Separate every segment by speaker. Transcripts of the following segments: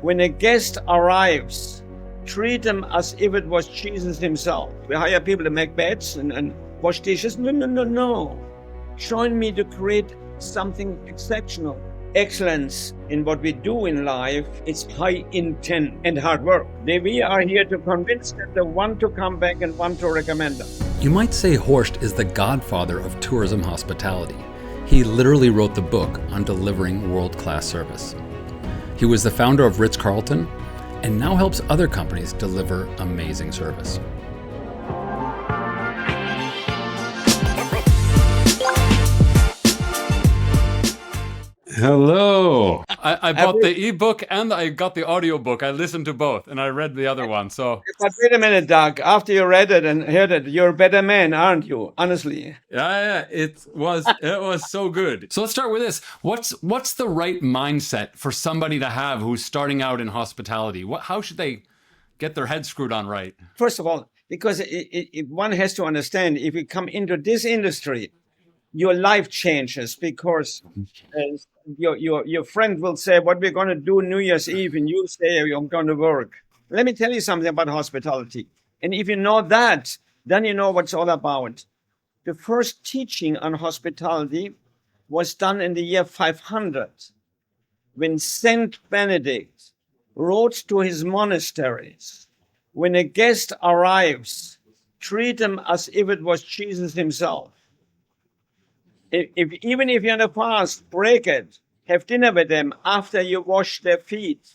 Speaker 1: When a guest arrives, treat them as if it was Jesus himself. We hire people to make beds and wash dishes. No. Join me to create something exceptional. Excellence in what we do in life is high intent and hard work. We are here to convince them they want to come back and want to recommend them.
Speaker 2: You might say Horst is the godfather of tourism hospitality. He literally wrote the book on delivering world-class service. He was the founder of Ritz-Carlton and now helps other companies deliver amazing service. Hello. I bought the ebook and I got the audiobook. I listened to both and I read the other one. But
Speaker 1: wait a minute, Doug. After you read it and heard it, you're a better man, aren't you? Honestly.
Speaker 2: Yeah. It was so good. So let's start with this. What's the right mindset for somebody to have who's starting out in hospitality? How should they get their head screwed on right?
Speaker 1: First of all, because one has to understand, if you come into this industry, your life changes because your friend will say, what we're going to do New Year's Eve, and you say, I'm going to work. Let me tell you something about hospitality. And if you know that, then you know what it's all about. The first teaching on hospitality was done in the year 500, when Saint Benedict wrote to his monasteries, when a guest arrives, treat them as if it was Jesus himself. Even if you're on a fast, break it. Have dinner with them after you wash their feet.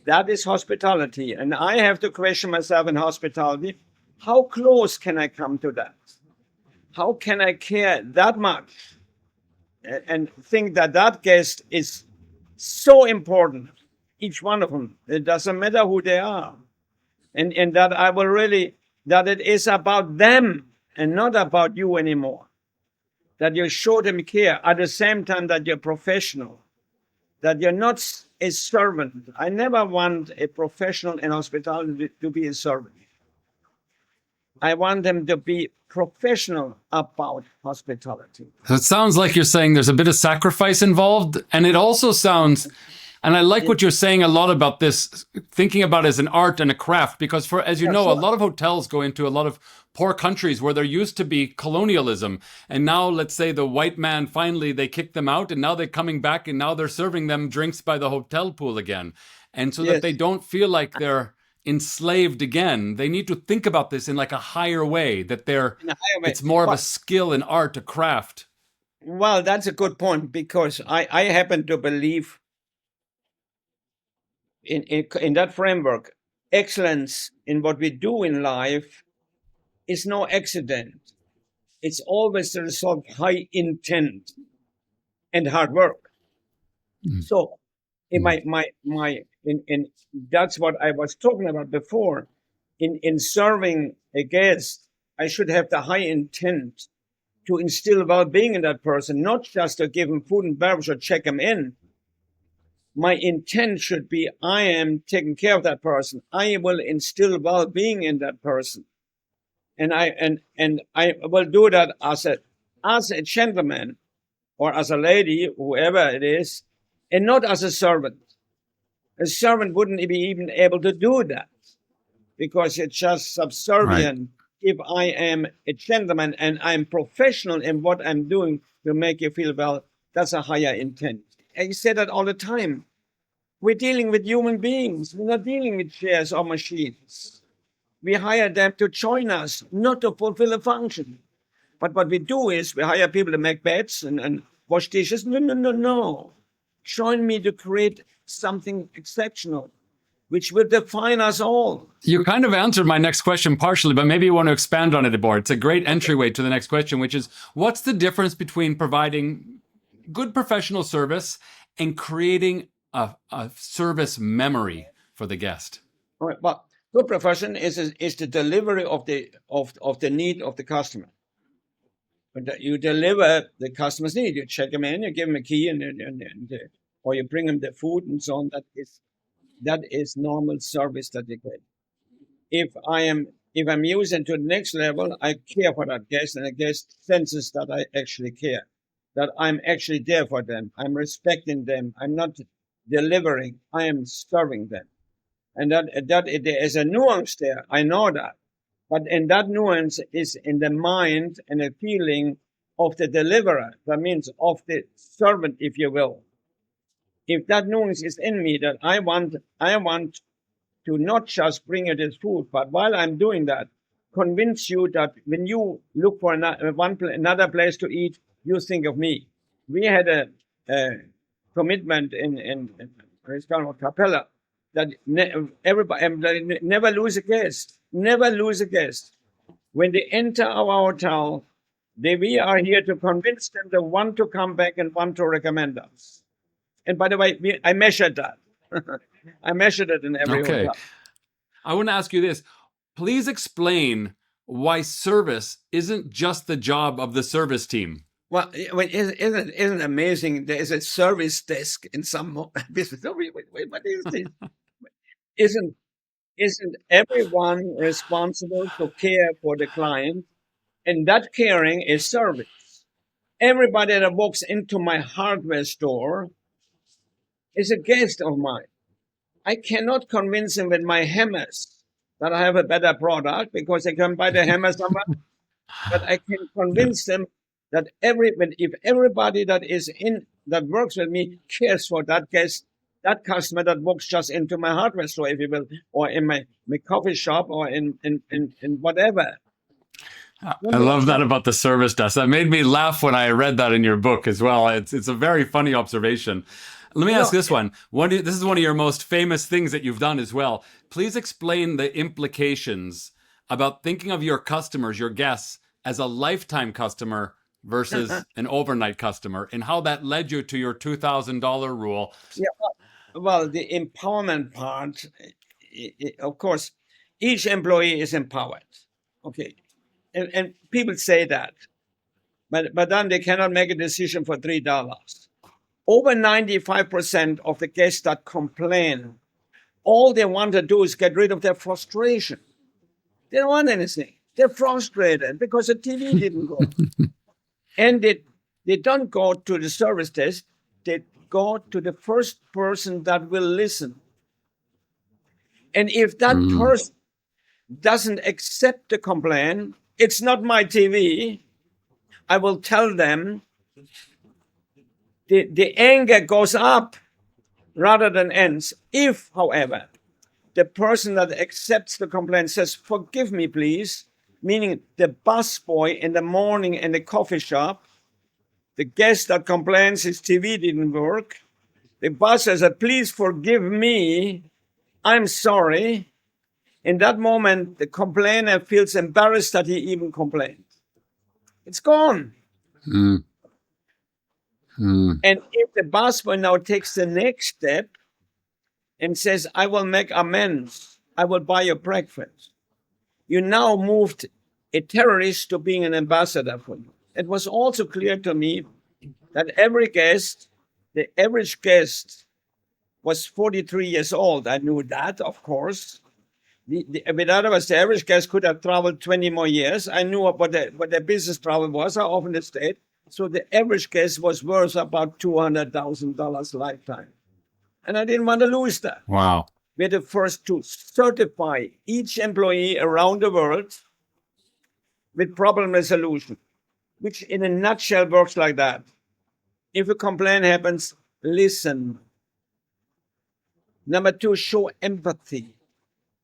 Speaker 1: That is hospitality. And I have to question myself in hospitality. How close can I come to that? How can I care that much and think that that guest is so important, each one of them? It doesn't matter who they are. And that I will really, that it is about them and not about you anymore. That you show them care at the same time that you're professional, that you're not a servant. I never want a professional in hospitality to be a servant. I want them to be professional about hospitality.
Speaker 2: So it sounds like you're saying there's a bit of sacrifice involved, and it also sounds, and I like what you're saying a lot about this, thinking about it as an art and a craft, because as you know, a lot of hotels go into a lot of poor countries where there used to be colonialism. And now, let's say the white man, finally, they kicked them out and now they're coming back and now they're serving them drinks by the hotel pool again. And so that they don't feel like they're enslaved again, they need to think about this in like a higher way, that it's more of a skill, an art, a craft.
Speaker 1: Well, that's a good point, because I happen to believe in that framework, excellence in what we do in life is no accident. It's always the result of high intent and hard work. So that's what I was talking about before. In serving a guest, I should have the high intent to instill well-being in that person, not just to give him food and beverage or check him in. My intent should be, I am taking care of that person. I will instill well-being in that person. And I will do that as a gentleman or as a lady, whoever it is, and not as a servant. A servant wouldn't be even able to do that, because it's just subservient. Right. If I am a gentleman and I'm professional in what I'm doing to make you feel well, that's a higher intent. I say that all the time. We're dealing with human beings. We're not dealing with chairs or machines. We hire them to join us, not to fulfill a function. But what we do is we hire people to make beds and wash dishes. No. Join me to create something exceptional, which will define us all.
Speaker 2: You kind of answered my next question partially, but maybe you want to expand on it a bit. It's a great entryway to the next question, which is, what's the difference between providing good professional service and creating a service memory for the guest?
Speaker 1: All right. Well, good profession is the delivery of the need of the customer. But you deliver the customer's need. You check them in, you give them a key, or you bring them the food and so on. That is normal service that they get. If I'm using to the next level, I care for that guest, and the guest senses that I actually care, that I'm actually there for them. I'm respecting them. I'm not delivering. I am serving them. And that there is a nuance there. I know that. But in that nuance is in the mind and the feeling of the deliverer. That means of the servant, if you will. If that nuance is in me, that I want to not just bring you this food, but while I'm doing that, convince you that when you look for another place to eat, you think of me. We had a commitment in Ritz-Carlton Capella that everybody never lose a guest, never lose a guest. When they enter our hotel, we are here to convince them to want to come back and want to recommend us. And by the way, I measured that. I measured it in every
Speaker 2: Okay.
Speaker 1: hotel.
Speaker 2: I want to ask you this. Please explain why service isn't just the job of the service team.
Speaker 1: Well, isn't it amazing? There is a service desk in some business. Oh, wait, what is this? Isn't everyone responsible to care for the client? And that caring is service. Everybody that walks into my hardware store is a guest of mine. I cannot convince him with my hammers that I have a better product because they can buy the hammer somewhere. But I can convince them that if everybody that works with me cares for that guest, that customer that walks just into my hardware store, if you will, or in my coffee shop, or in whatever.
Speaker 2: I love that about the service desk. That made me laugh when I read that in your book as well. It's a very funny observation. Let me ask this one. This is one of your most famous things that you've done as well. Please explain the implications about thinking of your customers, your guests, as a lifetime customer versus an overnight customer, and how that led you to your $2,000 rule.
Speaker 1: Yeah, well, the empowerment part, of course, each employee is empowered. Okay. And people say that, but then they cannot make a decision for $3. Over 95% of the guests that complain, all they want to do is get rid of their frustration. They don't want anything. They're frustrated because the TV didn't go. And they don't go to the service desk. They go to the first person that will listen. And if that person doesn't accept the complaint, it's not my TV, I will tell them the anger goes up rather than ends. If, however, the person that accepts the complaint says, forgive me, please, meaning the busboy in the morning in the coffee shop, the guest that complains his TV didn't work, the boss says, please forgive me, I'm sorry. In that moment, the complainer feels embarrassed that he even complained. It's gone. And if the busboy now takes the next step and says, I will make amends, I will buy you breakfast, you now moved a terrorist to being an ambassador for you. It was also clear to me that the average guest was 43 years old. I knew that, of course. In other words, the average guest could have traveled 20 more years. I knew what their business travel was, how often they stayed. So the average guest was worth about $200,000 lifetime. And I didn't want to lose that.
Speaker 2: Wow.
Speaker 1: We're the first to certify each employee around the world with problem resolution, which in a nutshell works like that. If a complaint happens, listen. Number 2, show empathy.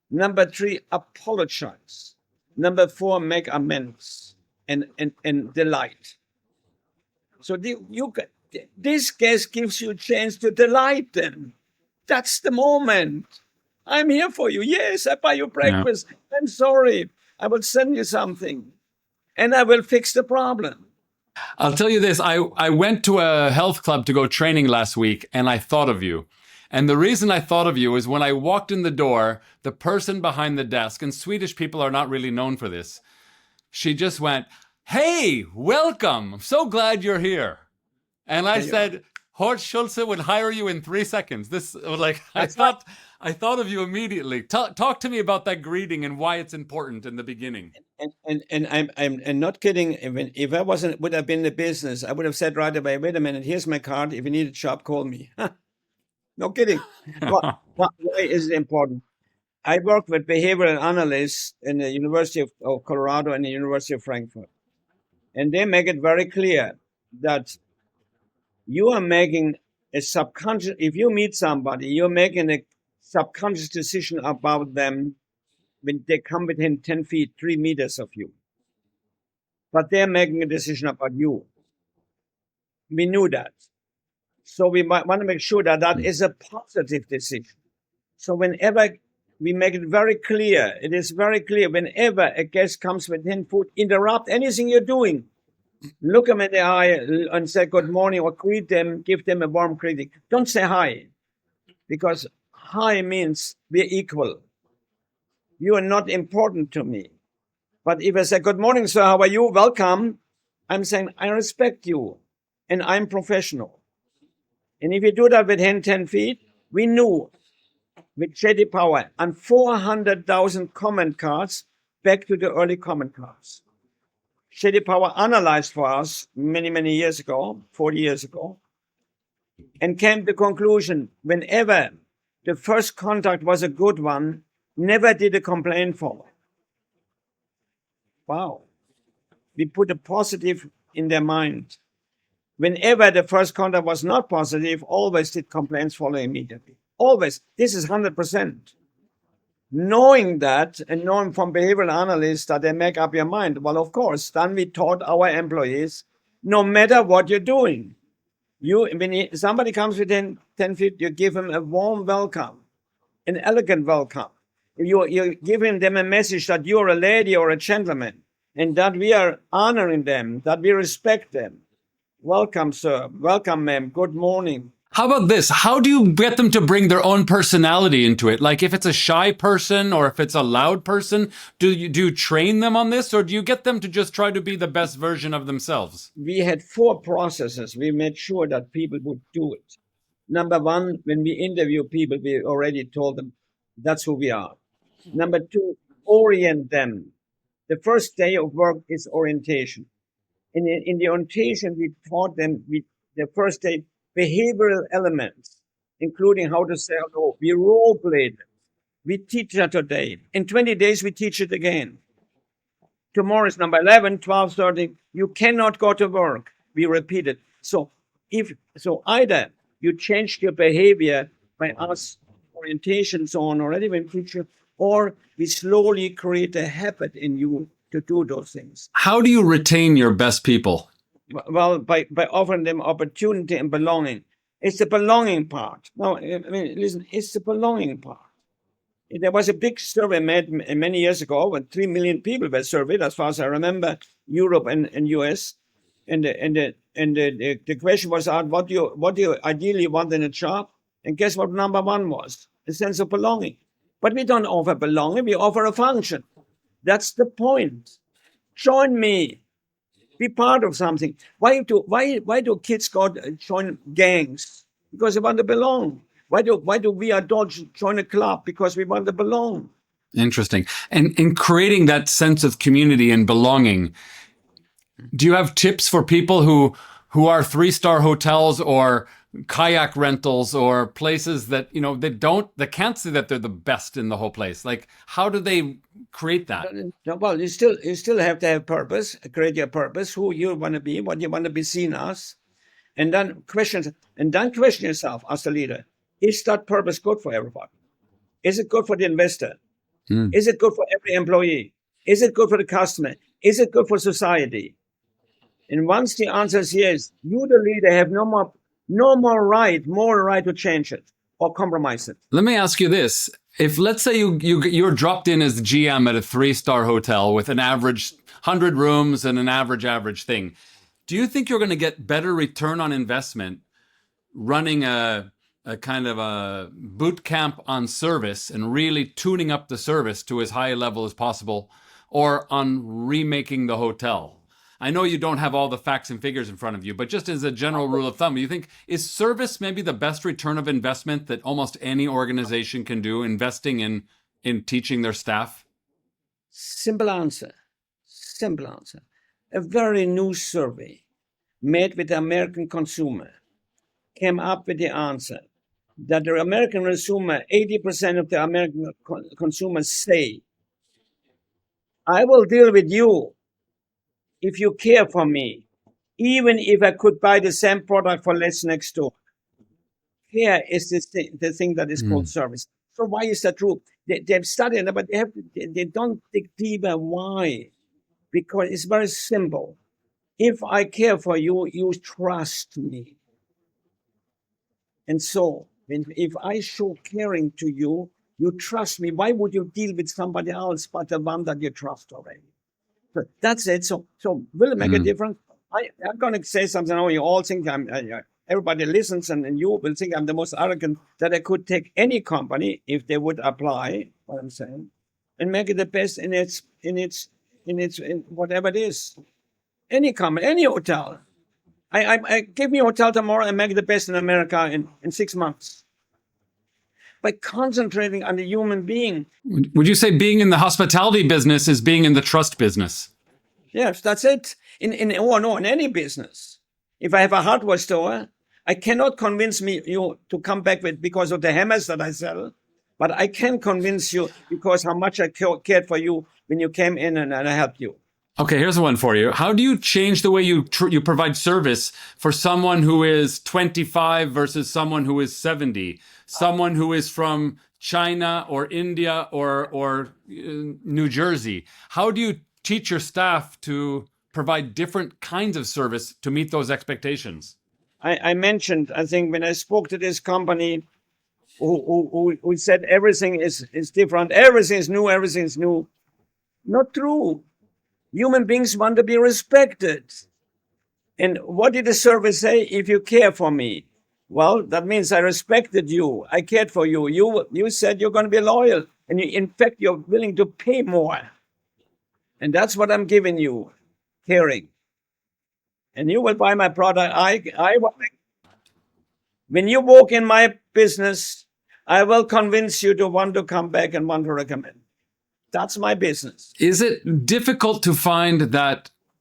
Speaker 1: Number 3, apologize. Number 4, make amends and delight. So this guest gives you a chance to delight them. That's the moment. I'm here for you. Yes, I buy you breakfast. Yeah. I'm sorry. I will send you something. And I will fix the problem.
Speaker 2: I'll tell you this. I went to a health club to go training last week, and I thought of you. And the reason I thought of you is when I walked in the door, the person behind the desk, and Swedish people are not really known for this, she just went, hey, welcome. I'm so glad you're here. And I said, Horst Schulze would hire you in 3 seconds. I thought of you immediately. Talk to me about that greeting and why it's important in the beginning.
Speaker 1: And I'm not kidding. If I would have been in the business, I would have said right away, wait a minute, here's my card. If you need a job, call me. No kidding. Why is it important? I work with behavioral analysts in the University of Colorado and the University of Frankfurt. And they make it very clear that you are making a subconscious, if you meet somebody, you're making a subconscious decision about them when they come within 10 feet, 3 meters of you. But they're making a decision about you. We knew that. So we might want to make sure that that is a positive decision. So whenever we make it very clear, it is very clear, whenever a guest comes within foot, interrupt anything you're doing. Look them in the eye and say good morning or greet them, give them a warm greeting. Don't say hi, because hi means we're equal. You are not important to me. But if I say good morning, sir, how are you? Welcome. I'm saying I respect you and I'm professional. And if you do that within 10 feet, we knew with J.D. Power and 400,000 comment cards back to the early comment cards. J.D. Power analyzed for us many years ago, 40 years ago, and came to the conclusion whenever the first contact was a good one, never did a complaint follow. Wow. We put a positive in their mind. Whenever the first contact was not positive, always did complaints follow immediately. Always. This is 100%. Knowing that and knowing from behavioral analysts that they make up your mind, well, of course, then we taught our employees, no matter what you're doing, when somebody comes within 10 feet, you give them a warm welcome, an elegant welcome. You're giving them a message that you're a lady or a gentleman and that we are honoring them, that we respect them. Welcome, sir. Welcome, ma'am. Good morning.
Speaker 2: How about this? How do you get them to bring their own personality into it? Like if it's a shy person or if it's a loud person, do you train them on this, or do you get them to just try to be the best version of themselves?
Speaker 1: We had 4 processes. We made sure that people would do it. Number 1, when we interview people, we already told them that's who we are. Number 2, orient them. The first day of work is orientation. In the orientation, we taught them the first day behavioral elements, including how to say hello. We role played. We teach that today. In 20 days, we teach it again. Tomorrow is number 11, 12, 13. You cannot go to work. We repeat it. So either you changed your behavior by us orientation so on already when teacher, or we slowly create a habit in you to do those things.
Speaker 2: How do you retain your best people?
Speaker 1: Well, by offering them opportunity and belonging. It's the belonging part. No, I mean, listen, it's the belonging part. There was a big survey made many years ago when 3 million people were surveyed, as far as I remember, Europe and US. And the question was asked, what do you ideally want in a job? And guess what number 1 was? A sense of belonging. But we don't offer belonging, we offer a function. That's the point. Join me. Be part of something. Why do kids join gangs? Because they want to belong. Why do we adults join a club? Because we want to belong.
Speaker 2: Interesting. And in creating that sense of community and belonging, do you have tips for people who are 3-star hotels or kayak rentals or places that, they can't say that they're the best in the whole place? Like, how do they create that?
Speaker 1: Well, you still have to have purpose, create your purpose, who you want to be, what you want to be seen as, and then question yourself as the leader. Is that purpose good for everybody? Is it good for the investor? Is it good for every employee? Is it good for the customer? Is it good for society? And once the answer is yes, you, the leader, have no more right to change it or compromise it.
Speaker 2: Let me ask you this. If, let's say you're dropped in as the GM at a 3-star hotel with an average 100 rooms and an average thing, do you think you're going to get better return on investment running a kind of a boot camp on service and really tuning up the service to as high a level as possible, or on remaking the hotel? I know you don't have all the facts and figures in front of you, but just as a general rule of thumb, do you think, is service maybe the best return of investment that almost any organization can do, investing in teaching their staff?
Speaker 1: Simple answer. A very new survey made with the American consumer came up with the answer. that the American consumer, 80% of the American consumers say, I will deal with you if you care for me, even if I could buy the same product for less next door. Care is the thing that is called service. So why is that true? They've studied it, but they don't dig deeper. Why? Because it's very simple. If I care for you, you trust me. And so, if I show caring to you, you trust me. Why would you deal with somebody else but the one that you trust already? So that's it. So will it make a difference? I'm going to say something. You all think everybody listens, and you will think I'm the most arrogant, that I could take any company, if they would apply what I'm saying, and make it the best in whatever it is. Any company, any hotel. I give me a hotel tomorrow and make it the best in America in 6 months. By concentrating on the human being.
Speaker 2: Would you say being in the hospitality business is being in the trust business?
Speaker 1: Yes, that's it. In any business. If I have a hardware store, I cannot convince you to come back with because of the hammers that I sell, but I can convince you because how much I cared for you when you came in and I helped you.
Speaker 2: Okay, here's one for you. How do you change the way you provide service for someone who is 25 versus someone who is 70? Someone who is from China or India or New Jersey? How do you teach your staff to provide different kinds of service to meet those expectations?
Speaker 1: I mentioned, I think, when I spoke to this company who said everything is different, everything is new. Not true. Human beings want to be respected. And what did the survey say? If you care for me, well, that means I respected you. I cared for you. You said you're going to be loyal. And in fact, you're willing to pay more. And that's what I'm giving you, caring. And you will buy my product. When you walk in my business, I will convince you to want to come back and want to recommend. That's my business.
Speaker 2: Is it difficult to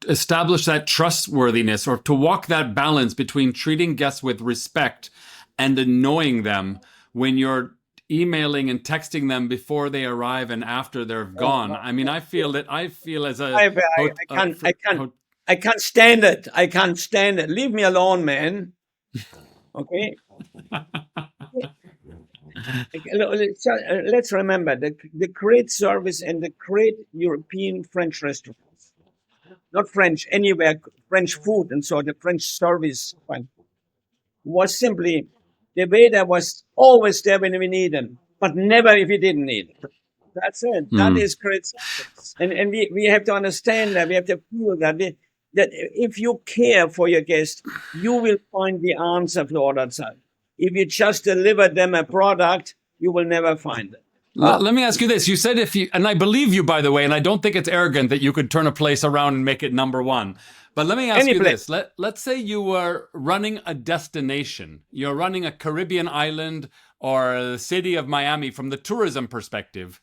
Speaker 2: establish that trustworthiness, or to walk that balance between treating guests with respect and annoying them when you're emailing and texting them before they arrive and after they're gone? I mean, I feel as a
Speaker 1: I can't stand it. I can't stand it. Leave me alone, man. Okay. Let's remember the great service and the great European French restaurants, not French, anywhere, French food, and so the French service was simply the waiter was always there when we need him, but never if we didn't need him. That's it. That is great service. And we have to understand that. We have to feel that if you care for your guests, you will find the answer to all that stuff. If you just deliver them a product, you will never find it.
Speaker 2: Let me ask you this. You said and I believe you, by the way, and I don't think it's arrogant that you could turn a place around and make it number one. But let me ask you this. Let's say you were running a destination. You're running a Caribbean island or the city of Miami from the tourism perspective.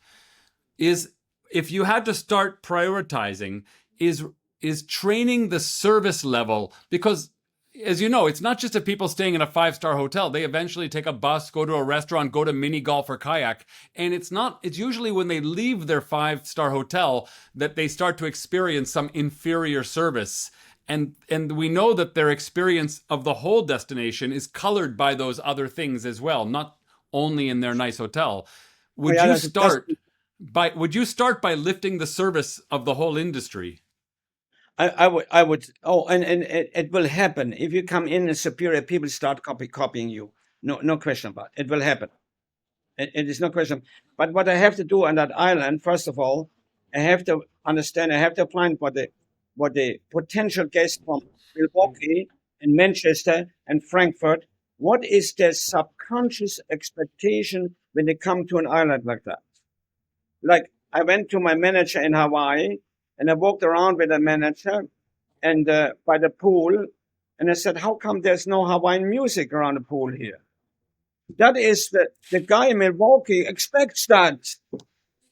Speaker 2: If you had to start prioritizing, is training the service level, because as you know, it's not just the people staying in a 5-star hotel. They eventually take a bus, go to a restaurant, go to mini golf or kayak. And it's usually when they leave their 5-star hotel that they start to experience some inferior service. And we know that their experience of the whole destination is colored by those other things as well, not only in their nice hotel. Would you start by lifting the service of the whole industry?
Speaker 1: I would. Oh, and it will happen if you come in as superior. People start copying you. No question about it. It will happen. It is no question. But what I have to do on that island, first of all, I have to understand. I have to find what the potential guests from Milwaukee and Manchester and Frankfurt. What is their subconscious expectation when they come to an island like that? Like I went to my manager in Hawaii. And I walked around with the manager and by the pool, and I said, how come there's no Hawaiian music around the pool here? That is the guy in Milwaukee expects that.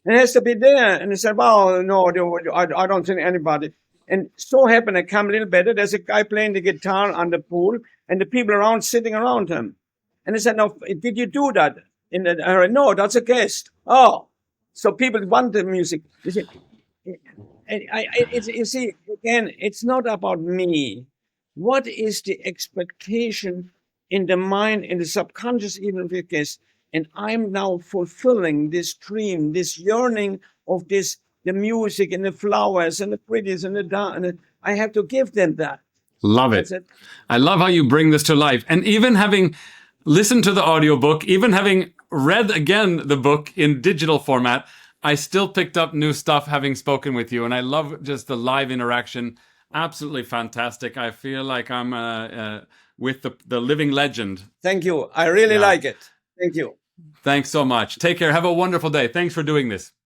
Speaker 1: It has to be there. And he said, well, no, I don't think anybody. And so happened, I come a little better. There's a guy playing the guitar on the pool and the people around sitting around him. And I said, no, did you do that? No, that's a guest. Oh, so people want the music. You see, you see, again, it's not about me. What is the expectation in the mind, in the subconscious, even of the guest? And I'm now fulfilling this dream, this yearning of this, the music and the flowers and the pretties and the dance. And I have to give them that.
Speaker 2: Love it. I love how you bring this to life. And even having listened to the audiobook, even having read again the book in digital format, I still picked up new stuff having spoken with you. And I love just the live interaction. Absolutely fantastic. I feel like I'm with the living legend.
Speaker 1: Thank you. I really like it. Thank you.
Speaker 2: Thanks so much. Take care. Have a wonderful day. Thanks for doing this.